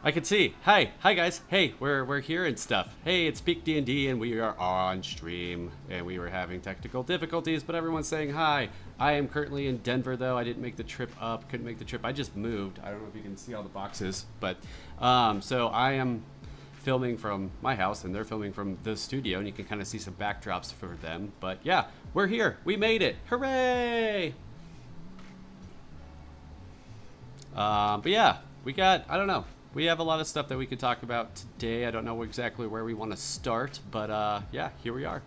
I can see. Hi guys. Hey, we're here and stuff. Hey, it's PeakD&D and we are on stream and we were having technical difficulties, but everyone's saying hi. I am currently in Denver though. I didn't make the trip up. Couldn't make the trip. I just moved. I don't know if you can see all the boxes, but so I am filming from my house and they're filming from the studio, and you can kind of see some backdrops for them. But yeah, we're here. We made it. Hooray! But yeah, we got, I don't know. We have a lot of stuff that we could talk about today. I don't know exactly where we want to start, but yeah, here we are.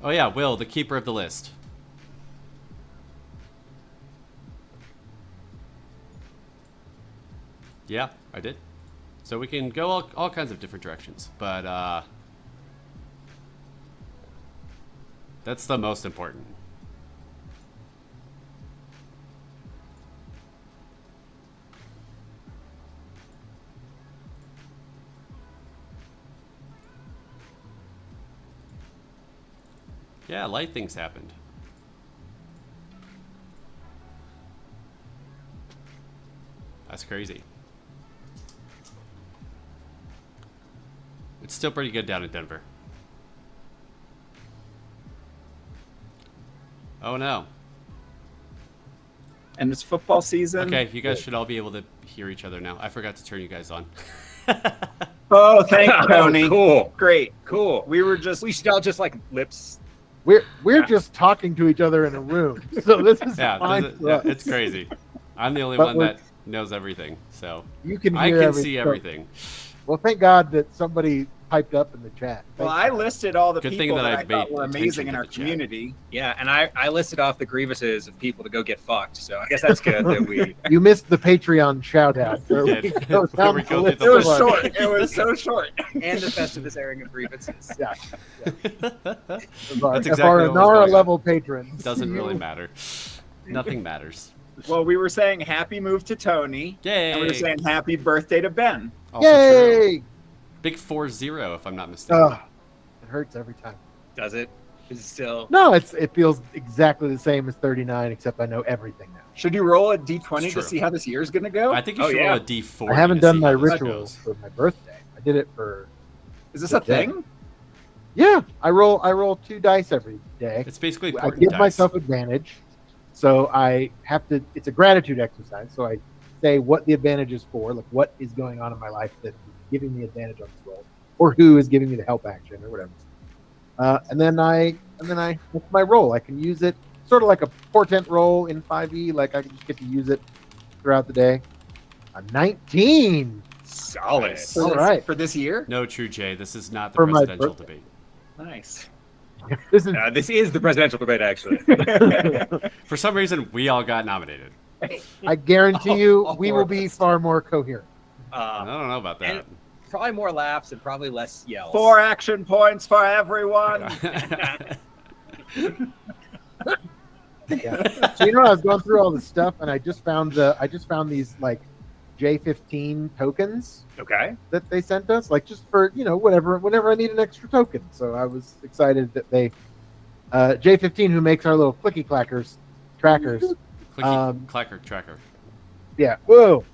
Oh yeah, Will, the keeper of the list. Yeah, I did. So we can go all kinds of different directions, but that's the most important. Yeah, light things happened. That's crazy. It's still pretty good down in Denver. Oh no. And it's football season. Okay, you guys should all be able to hear each other now. I forgot to turn you guys on. Oh, thank you, Tony. Cool. Great. Cool. We should all just like lips. We're just talking to each other in a room, so this is fine. It's crazy. I'm the only one that knows everything, so you can I hear can see everything. Well, thank God that somebody piped up in the chat. Well, I listed all the Good people thing that that I I thought made were amazing attention in to our the chat. community. Yeah, and I listed off the grievances of people to go get fucked. So I guess that's good that we. You missed the Patreon shout out. Yeah. Where we go through It the was list. short. It was so short. And the Festivus airing of grievances. Yeah. That's If our exactly what was Nara going on. level patrons. Doesn't really matter. Nothing matters. Well, we were saying happy move to Tony. Yay! And we were saying happy birthday to Ben. Also Yay! true. Big 4-0, if I'm not mistaken. It hurts every time. Does it? Is it still? No, it feels exactly the same as 39, except I know everything now. Should you roll a d20 It's true. to see how this year's gonna go? I think you should roll a D4. I haven't to done see my how this rituals goes. for my birthday. I did it for. Is this a today. thing? Yeah, I roll 2 dice every day. It's basically I important give dice. myself advantage, so I have to. It's a gratitude exercise. So I say what the advantage is for, like what is going on in my life that is giving me advantage on this roll, or who is giving me the help action or whatever. And then I that's my roll. I can use it sort of like a portent roll in 5e. Like I can just get to use it throughout the day. A 19. Solid. Nice. All right. For this year? No, True Jay. This is not the For my presidential birthday. debate. Nice. This is This is the presidential debate, actually. For some reason, we all got nominated. I guarantee you, all we four will of be us. far more coherent. I don't know about that. and probably more laughs and probably less yells. 4 action points for everyone. Yeah. So I was going through all this stuff, and I just found these like J15 tokens Okay. that they sent us, like just for whenever I need an extra token. So I was excited that they J15, who makes our little clicky clackers trackers, Clacker tracker. yeah, whoa,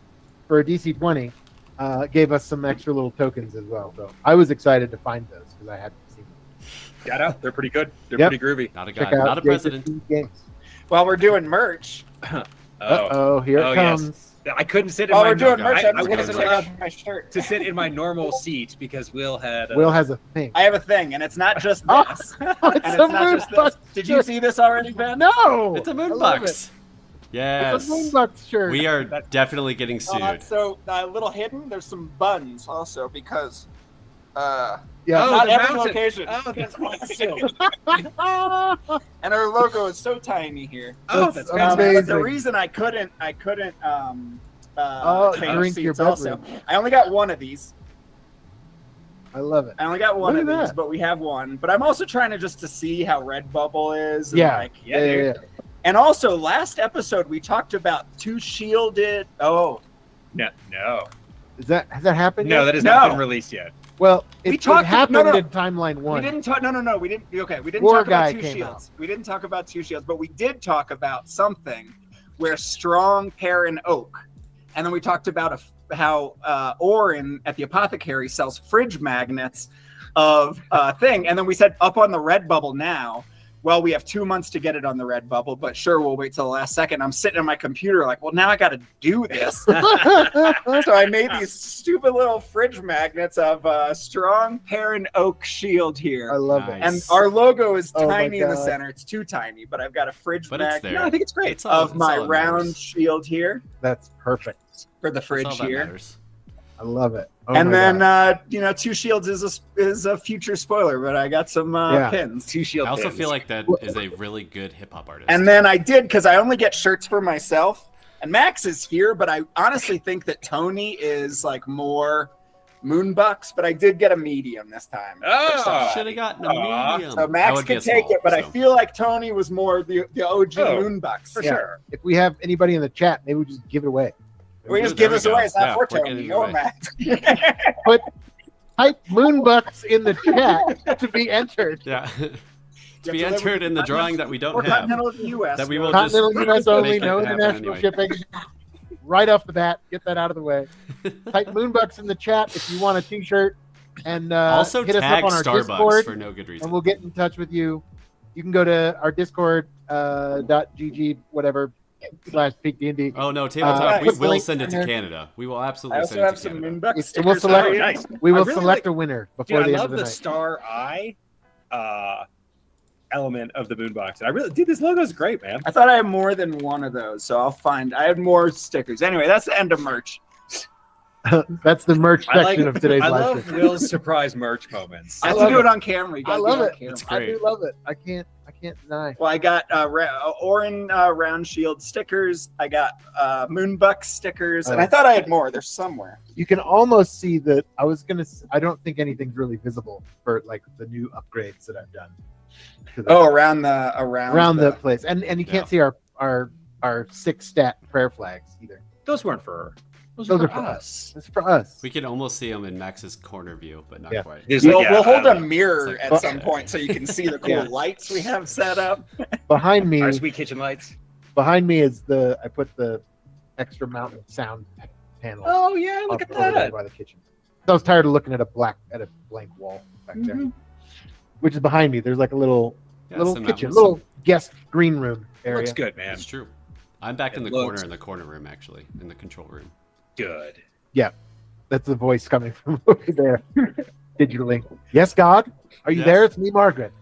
for a DC 20, gave us some extra little tokens as well. So I was excited to find those because I hadn't seen them. Got out. They're pretty good. They're Yep. pretty groovy. Not a Check guy, out not a president. J15 games. While we're doing merch, Here it yes. comes. I couldn't sit in while my we're doing God. merch, I I'm just gonna wasn't take allowed off my shirt. to sit in my normal seat because Will had. Will has a thing. I have a thing, and it's not just Oh, this. it's And a it's not just Moonbucks this. Did you shirt. see this already, Ben? No, It's a I love Moonbucks. it. Yes. It's a Moonbucks shirt. We are definitely getting sued. So a little hidden. There's some buttons also because Yeah. not the every mountain. location. Oh, that's awesome. And our logo is so tiny here. Oh, That's that's But amazing. the reason I couldn't change drink your seats also. beverage. I only got one of these. I love it. I only got one Look of at these, that. but we have one. But I'm also trying to see how Redbubble is. And Yeah. Like, Yeah. And also, last episode we talked about two shielded. Oh, No. Has that happened? No, yet? that has not No. been released yet. Well, We it talked- happened no. in timeline we one. didn't talk. No. We didn't. Okay, we didn't War talk about guy two came shields. We didn't talk about two shields, but we did talk about something where strong pair and oak, and then we talked about how Orin at the apothecary sells fridge magnets of thing, and then we said up on the Redbubble now. Well, we have 2 months to get it on the Redbubble, but sure, we'll wait till the last second. I'm sitting on my computer like, well, now I got to do this. So I made these stupid little fridge magnets of strong parent oak shield here. I love it. And our logo is Oh my tiny in the God. center. It's too tiny, but I've got a fridge But it's magnet. there. No, I think it's great. It's all- of it's my all that round matters. shield here That's perfect. for the That's fridge all that here. matters. I love it. Oh And my then, God. Two Shields is a future spoiler, but I got some Yeah. pins. 2 shield I also pins. feel like that is a really good hip hop artist. And then I did, because I only get shirts for myself. And Max is here, but I honestly think that Tony is like more Moonbucks, but I did get a medium this time. Oh. should have gotten a Aw. medium. So That Max would be can a take small, it, but I so. feel like Tony was more the OG Oh, Moonbucks. for Yeah. sure. If we have anybody in the chat, maybe we just give it away. We just There give we us go. away. It's not Yeah, for we're Tony giving it or away. Max. Type Moonbucks in the chat to be entered. Yeah. to You be have to live entered with in the drawing that we or don't have. continental US. That we will Continental US only, make no it happen international anyway. shipping. Right off the bat, get that out of the way. Type Moonbucks in the chat if you want a T-shirt, and Also hit us up tag on our Starbucks Discord, for no good reason. and we'll get in touch with you. You can go to our Discord .gg whatever /PeakD&D. Oh no, tabletop. Nice. We will Link send it in to there. Canada. We will I absolutely also send have it to some Canada. Moonbucks And stickers. we'll select. Oh, nice. We will I really select like- a winner Dude, before I the end love of the the night. star eye element of the boombox. I really, dude, this logo's great, man. I thought I had more than one of those, so I'll find. I had more stickers. Anyway, that's the end of merch. That's the merch I like- section of today's I live love stream. Will's surprise merch moments. I have love to do it. it on camera. You I gotta love do it. on camera. It's I great. do love it. I can't deny. Well, I got Orin round shield stickers. I got Moonbuck stickers, and I thought I had more. They're somewhere. You can almost see that. I don't think anything's really visible for like the new upgrades that I've done. to the- Oh, around the place, and you can't see our 6 stat prayer flags either. Those weren't for her. Those are for us. It's for us. We can almost see them in Max's corner view, but not Yeah. quite. There's We'll, like, yeah, we'll hold I a don't know. mirror It's at like- some point so you can see the cool Yeah. lights we have set up. Behind me, Our sweet kitchen lights. is I put the extra mountain sound panel. Oh yeah, look up at over there that. by the kitchen. I was tired of looking at a blank wall back there, Mhm. which is behind me. There's like a little Yeah, little some kitchen, mountains. little guest green room area. Looks good, man. It's true. I'm back in It the looks- corner room, actually, in the control room. Good. That's the voice coming from over there, digitally. Yes, God, are you Yes. there? It's me, Margaret.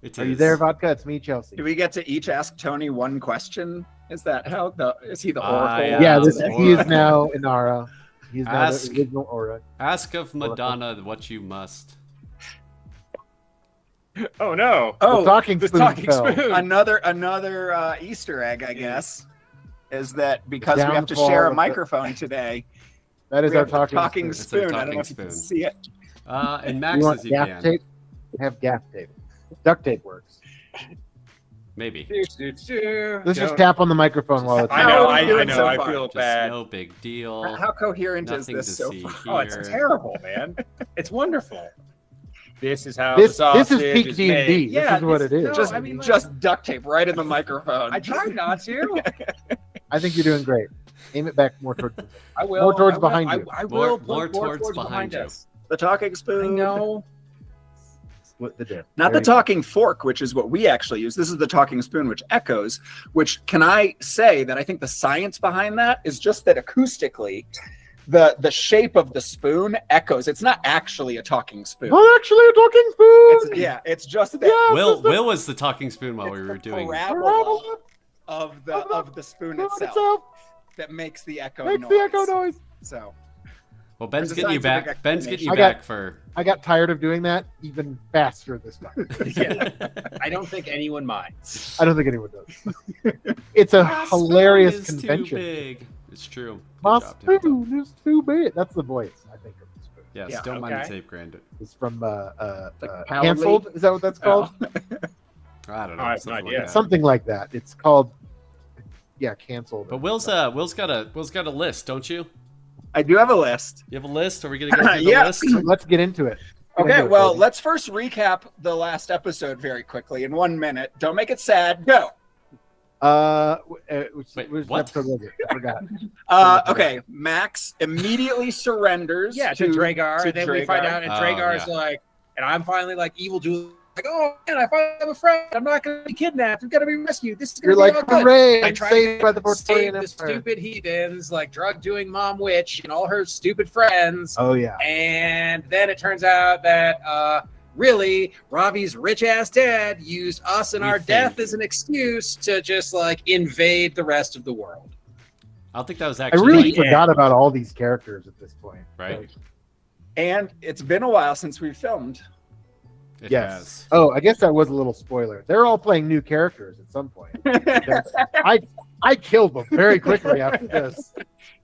It Are you is. there, Vodka? It's me, Chelsea. Do we get to each ask Tony one question? Is that how is he the I oracle? am Yeah, the he is Oracle. now Inara. He is now Ask- the original Aura. Ask of Madonna what you must. Oh no. The Oh, talking The spoon talking fell. spoon. another Easter egg, I guess, is that because we have to downfall share a of the- microphone today. That is we our have the talking, spoon. It's a spoon. I don't know talking if you can spoon. see it. And You Max's want you gaff can. tape? Have gaff tape. Duct tape works. Maybe. Let's just tap on the microphone while it's. I know. How are we doing I so I far? feel Just bad. no big deal. How coherent is Nothing this to so see far? here. Oh, it's terrible, man. It's wonderful. This is how This the is sausage Peak is D&D. made. This is what it is. no, Just, I mean, like, just duct tape right in the microphone. I tried not to. I think you're doing great. Aim it back more towards. I will. More towards I will, behind you. I will. More put towards behind you. us. The talking I spoon. know. Split the dip. Not There the you go. talking fork, which is what we actually use. This is the talking spoon, which echoes. Which can I say that I think the science behind that is just that acoustically, the shape of the spoon echoes. It's not actually a talking spoon. Not actually a talking spoon. It's just that Yeah, Will was the talking spoon while we it's were the doing. parabola of the spoon itself that makes the echo Makes noise. the echo noise. So Well, Ben's There's a getting you scientific back. Ben's getting you explanation. back for. I got tired of doing that even faster this time. Yeah. I don't think anyone minds. I don't think anyone does. It's a My hilarious spoon is convention. Too big. It's true. My Good job, Tabletop. spoon is too big. That's the voice, I think, of the spoon. Yes, Yeah, don't mind the okay. tape, Grand. It's from Like Cancelled. Is that what that's called? I don't know. I have no something idea. like that. Something like that. It's called. Yeah, Cancelled. But Will's got a list, don't you? I do have a list. You have a list? Are we gonna go through the Yeah. list? Let's get into it. Get Okay, into it, well, baby. let's first recap the last episode very quickly in 1 minute. Don't make it sad. Go. Wait, which what? episode was it? I forgot. Okay, Max immediately surrers. Yeah, to Dragar, to and then we find Dragar. out, and Oh, Dragar's yeah. like, and I'm finally like evil Julie, like, oh man, I finally have a friend. I'm not gonna be kidnapped. I'm gonna be rescued. This is gonna You're be like, all good. hooray! I I'm try saved by the to Portorian save the Empire. stupid heathens, like drug-doing mom witch and all her stupid friends. Oh yeah. And then it turns out that really, Ravi's rich-ass dad used us and We our death think. as an excuse to just like invade the rest of the world. I don't think that was I actually really Yeah. forgot about all these characters at this point. right. Like, And it's been a while since we filmed. It yes. has. Oh, I guess that was a little spoiler. They're all playing new characters at some point. I killed them very quickly after this.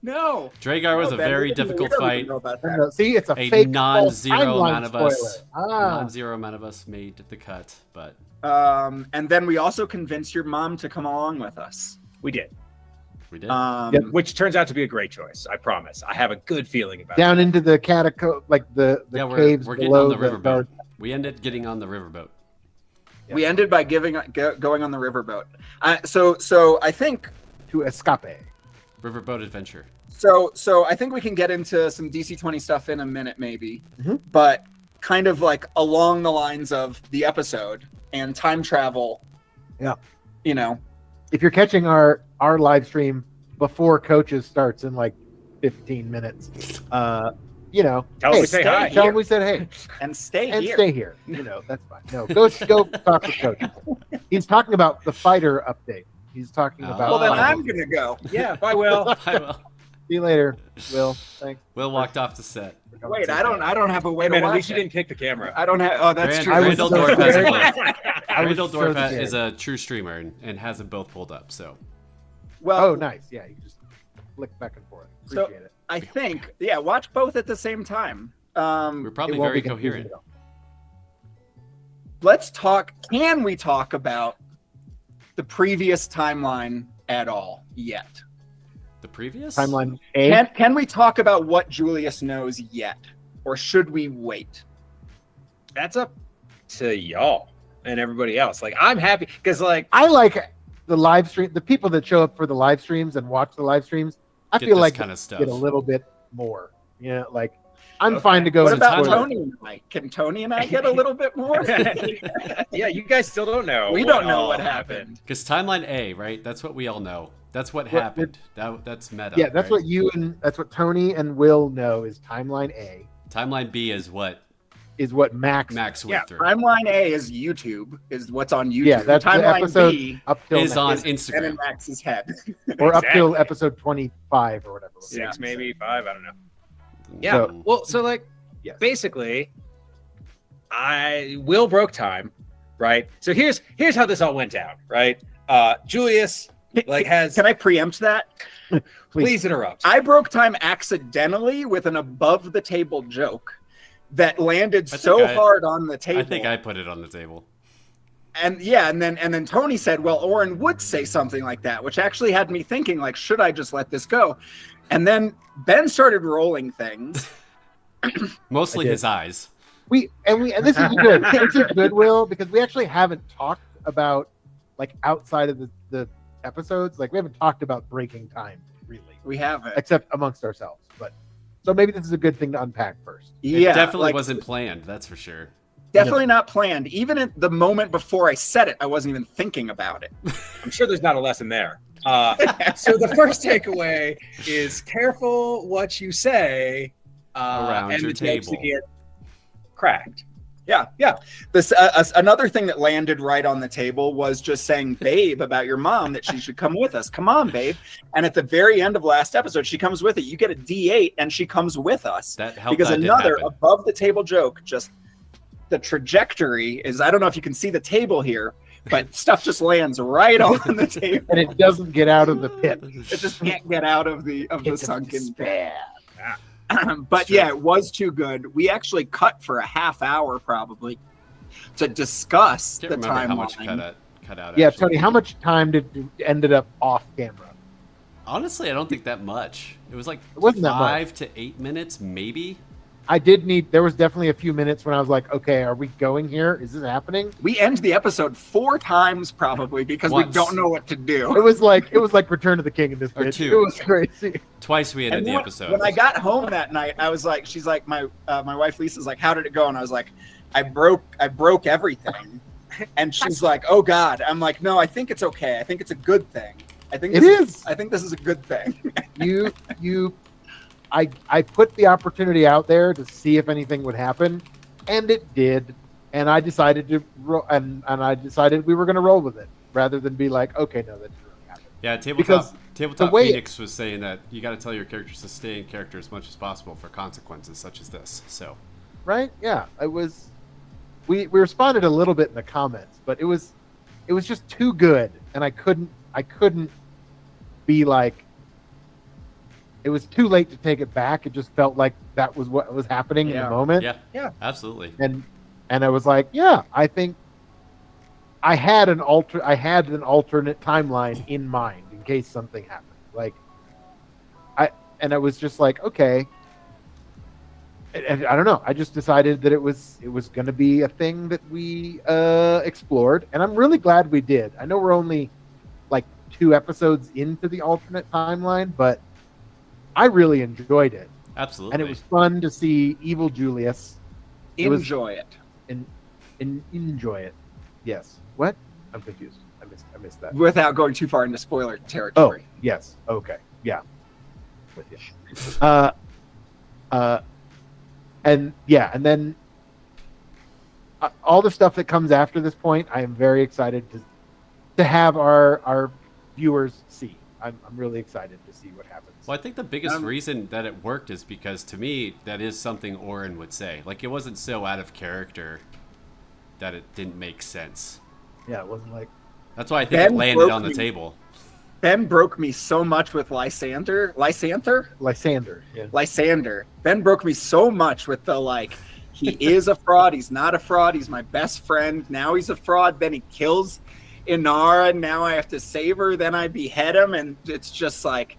No. Dragar was No, a Ben, very we don't difficult even fight. know about No, that. no, see, it's a A fake non-zero false timeline amount of us. spoiler. Ah, Non-zero amount of us made the cut, but And then we also convinced your mom to come along with us. We did, we did. Yep. which turns out to be a great choice. I promise. I have a good feeling about down into the catacomb, like the Yeah, caves we're getting below on the riverboat. dark- We ended getting on the riverboat. We ended by going on the riverboat. So I think to escape. Riverboat adventure. so I think we can get into some DC-20 stuff in a minute, maybe. Mhm. But kind of like along the lines of the episode and time travel. Yeah. You know. If you're catching our live stream before coaches starts in like 15 minutes, you know, Tell them we say hi. Tell them we said hey, And stay and here. stay here. You know, that's fine. No, go talk to coach. He's talking about the fighter update. He's talking about. Well, then Oh. I'm gonna go. it. Yeah, bye, Will. I will. See you later, Will. Thanks. Will walked off the set. for coming. Wait, I don't have a way Hey, man, to at watch least you it. didn't kick the camera. I don't have. Oh, that's true. I was Randall so Dorf has scared. them both. I was Randall so Dorf scared. is a true streamer and has them both pulled up. So Well, Oh, nice. Yeah, you just flick back and forth. So- Appreciate it. I think watch both at the same time. we're probably It won't very be confusing coherent. at all. Let's talk. Can we talk about the previous timeline at all yet? The previous Timeline A. Can we talk about what Julius knows yet, or should we wait? That's up to y'all and everybody else. Like, I'm happy because, like, I like the live stream. The people that show up for the live streams and watch the live streams, I Get feel this like kind of stuff. get a little bit more. You know, like I'm Okay. fine to go. What and about spoil it. Tony and I? Can Tony and I get a little bit more? yeah, you guys still don't know. We don't know all what happened. Because timeline A, right? That's what we all know. That's what What- happened. That's meta. Yeah, that's right? that's what Tony and Will know is timeline A Timeline B is what is what Max Max went Yeah, through. timeline A is YouTube, is what's on YouTube. Yeah, that's the timeline episode B up till Is now. on is Ben Instagram. and Max's head. or up till Exactly. episode 25 or whatever. it was. Six, Yeah. maybe 5. I don't know. Yeah. So- Well, so like, Yes. basically, Will broke time, right? So here's how this all went down, right? Julius like has. Can I preempt that? please interrupt? I broke time accidentally with an above the table joke that landed I think so I- hard on the table. I think I put it on the table. And yeah, and then Tony said, "Well, Oren would say something like that," which actually had me thinking, like, should I just let this go? And then Ben started rolling things. Mostly I did. his eyes. And this is good. This is good, Will, because we actually haven't talked about like outside of the episodes. Like we haven't talked about breaking time really, We have it. except amongst ourselves. But so maybe this is a good thing to unpack first. It Yeah, definitely like, wasn't planned. That's for sure. definitely not planned. Even at the moment before I said it, I wasn't even thinking about it. I'm sure there's not a lesson there. So the first takeaway is careful what you say Around and your the jokes that table. get cracked. This another thing that landed right on the table was just saying, "Babe, about your mom that she should come with us. Come on, babe." And at the very end of last episode, she comes with it. You get a D8, and she comes with us That helped. because that did another happen. above the table joke. Just the trajectory is. I don't know if you can see the table here, but stuff just lands right on the table. And it doesn't get out of the pit. It just can't get out of the It's a sunken pit. despair. But Sure. yeah, it was too good. We actually cut for a half hour probably to discuss Can't the remember how timeline. much cut out. Yeah, actually. Tony, how much time ended up off camera? Honestly, I don't think that much. It was like It wasn't that much. 5 to 8 minutes, maybe. I did need. There was definitely a few minutes when I was like, okay, are we going here? Is this happening? We end the episode 4 times probably because we Once. don't know what to do. It was like Return of the King in this Or bitch. 2. It was crazy. Twice we ended And the when, episode. when I got home that night, I was like, she's like, my wife Lisa's like, how did it go? And I was like, I broke everything. And she's like, oh God. I'm like, no, I think it's okay. I think it's a good thing. I think It this is. I think this is a good thing. I put the opportunity out there to see if anything would happen, and it did. And I decided to and I decided we were going to roll with it rather than be like, okay, no, that didn't really happen. Yeah, Because Tabletop the way Phoenix was saying that you got to tell your characters to stay in character as much as possible for consequences such as this. So, Right? Yeah, it was. We responded a little bit in the comments, but it was just too good, and I couldn't be like. It was too late to take it back. It just felt like that was what was happening in the moment. yeah, absolutely. And I was like, yeah, I think I had an alternate timeline in mind in case something happened. Like I was just like, okay. And I don't know. I just decided that it was going to be a thing that we explored, and I'm really glad we did. I know we're only like 2 episodes into the alternate timeline, but I really enjoyed it. Absolutely. And it was fun to see evil Julius. Enjoy it. And enjoy it. Yes. What? I'm confused. I missed that. Without going too far into spoiler Oh, territory. yes. Okay. Yeah. With you. And then all the stuff that comes after this point, I am very excited to have our viewers see. I'm really excited to see what happens. Well, I think the biggest reason that it worked is because, to me, that is something Oren would say. Like, it wasn't so out of character that it didn't make sense. Yeah, it wasn't like... That's why I think it landed on the table. Ben broke me so much with Lysander. Yeah. Lysander. Ben broke me so much with the, like, he is a fraud, he's not a fraud, he's my best friend, now he's a fraud, then he kills Inara, now I have to save her, then I behead him, and it's just like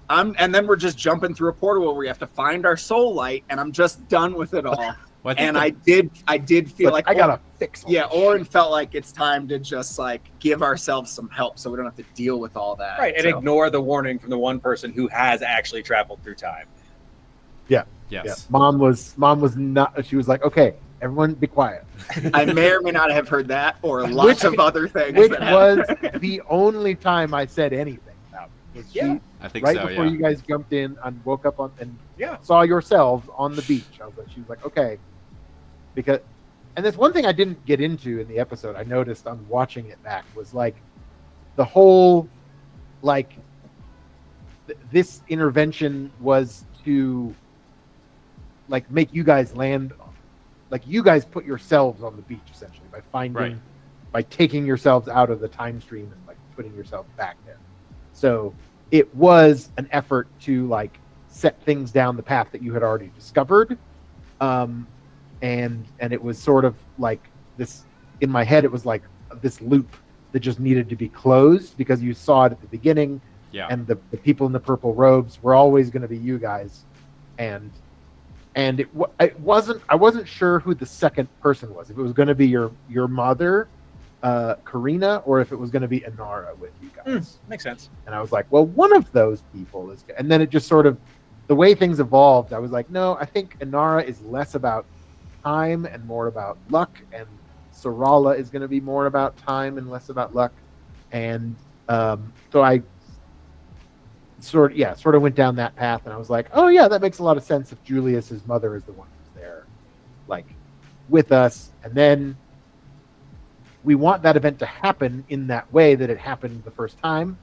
and then we're just jumping through a portal where we have to find our soul light, and I'm just done with it all. Well, I did feel like I gotta fix all yeah, this Oren felt like it's time to just like give ourselves some help so we don't have to deal with all that. Right, and So- ignore the warning from the one person who has actually traveled through time. Yeah. Yes. Yeah. Mom was not. She was like, "Okay, everyone, be quiet." I may or may not have heard that or lots of other things. Which that was happened. the only time I said anything about it. Was Yeah. I think right so, before yeah. you guys jumped in and woke up on and Yeah. saw yourselves on the beach. She was like, "Okay," because, and that's one thing I didn't get into in the episode. I noticed on watching it back was like the whole like this intervention was to like make you guys land, like you guys put yourselves on the beach essentially by finding, Right. by taking yourselves out of the time stream and like putting yourself back there. So it was an effort to like set things down the path that you had already discovered, and it was sort of like this in my head. It was like this loop that just needed to be closed because you saw it at the beginning. Yeah. And the people in the purple robes were always going to be you guys, and it wasn't. I wasn't sure who the second person was. If it was going to be your mother, Karina, or if it was going to be Inara with you guys. Makes sense. And I was like, well, one of those people is. And then it just sort of, the way things evolved, I was like, no, I think Inara is less about time and more about luck, and Sorala is going to be more about time and less about luck. And so I sort of went down that path, and I was like, oh yeah, that makes a lot of sense if Julius's mother is the one who's there, like, with us. And then we want that event to happen in that way that it happened the first time,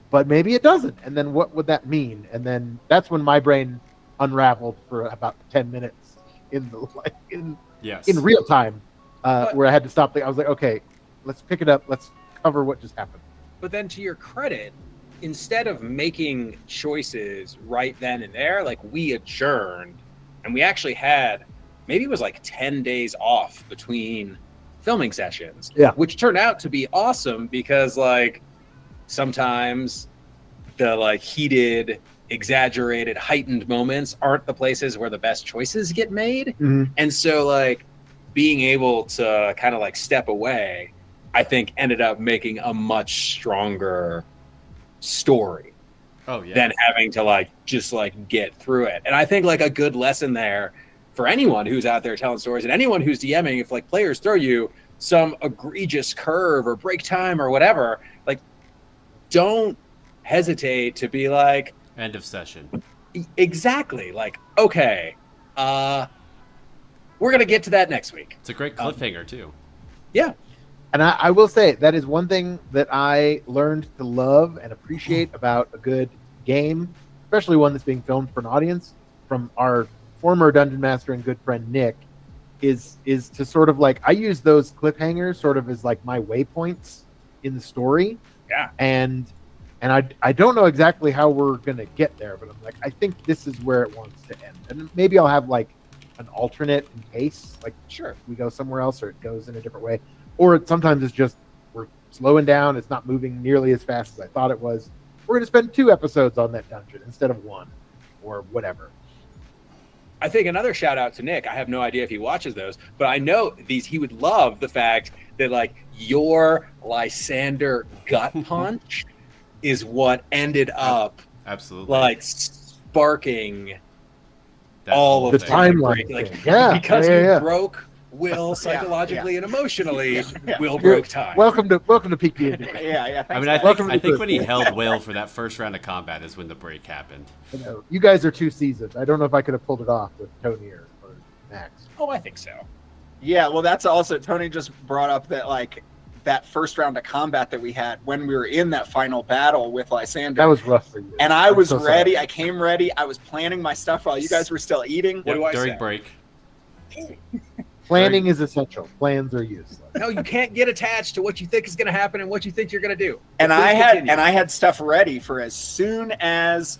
but maybe it doesn't. And then what would that mean? And then that's when my brain unraveled for about 10 minutes in Yes. in real time, where I had to stop. I was like, okay, let's pick it up. Let's cover what just happened. But then to your credit, instead of making choices right then and there, like we adjourned and we actually had, maybe it was like 10 days off between filming sessions, Yeah. which turned out to be awesome because like sometimes the like heated exaggerated, heightened moments aren't the places where the best choices get made. Mhm. And so like being able to kind of like step away, I think ended up making a much stronger story Oh yeah. than having to like just like get through it. And I think like a good lesson there for anyone who's out there telling stories and anyone who's DMing, if like players throw you some egregious curve or break time or whatever, like don't hesitate to be like, End of session. exactly, like, okay, we're gonna get to that next week. It's a great cliffhanger too. Yeah. And I will say that is one thing that I learned to love and appreciate about a good game, especially one that's being filmed for an audience, from our former dungeon master and good friend Nick, is to sort of like, I use those cliffhangers sort of as like my waypoints in the story. Yeah. And I don't know exactly how we're gonna get there, but I'm like, I think this is where it wants to end. And maybe I'll have like an alternate in case, like Sure. we go somewhere else or it goes in a different way. Or sometimes it's just we're slowing down, it's not moving nearly as fast as I thought it was. We're gonna spend 2 episodes on that dungeon instead of 1, or whatever. I think another shout out to Nick. I have no idea if he watches those, but I know he would love the fact that like your Lysander gut punch is what ended up Absolutely. like sparking That all whole of The thing. timeline like thing. Yeah, because yeah. we broke Will psychologically and emotionally. Yeah. Will broke time. Welcome to PeakD&D. Yeah. I Thanks, mean, I guys. think, Welcome to I think the when he group. held Whale for that first round of combat is when the break happened. You know, you guys are too seasoned. I don't know if I could have pulled it off with Tony or Max. Oh, I think so. Yeah, well, that's also Tony just brought up that like that first round of combat that we had when we were in that final battle with Lysander. That was rough for you. And I I'm was so sorry. ready. I came ready. I was planning my stuff while you guys were still eating. What do I During say? break. Planning is essential. Plans are useless. No, you can't get attached to what you think is going to happen and what you think you're going to do. And Please continue. I had stuff ready for as soon as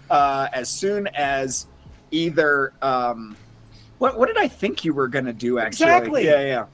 either what did I think you were gonna do actually? Exactly. Yeah.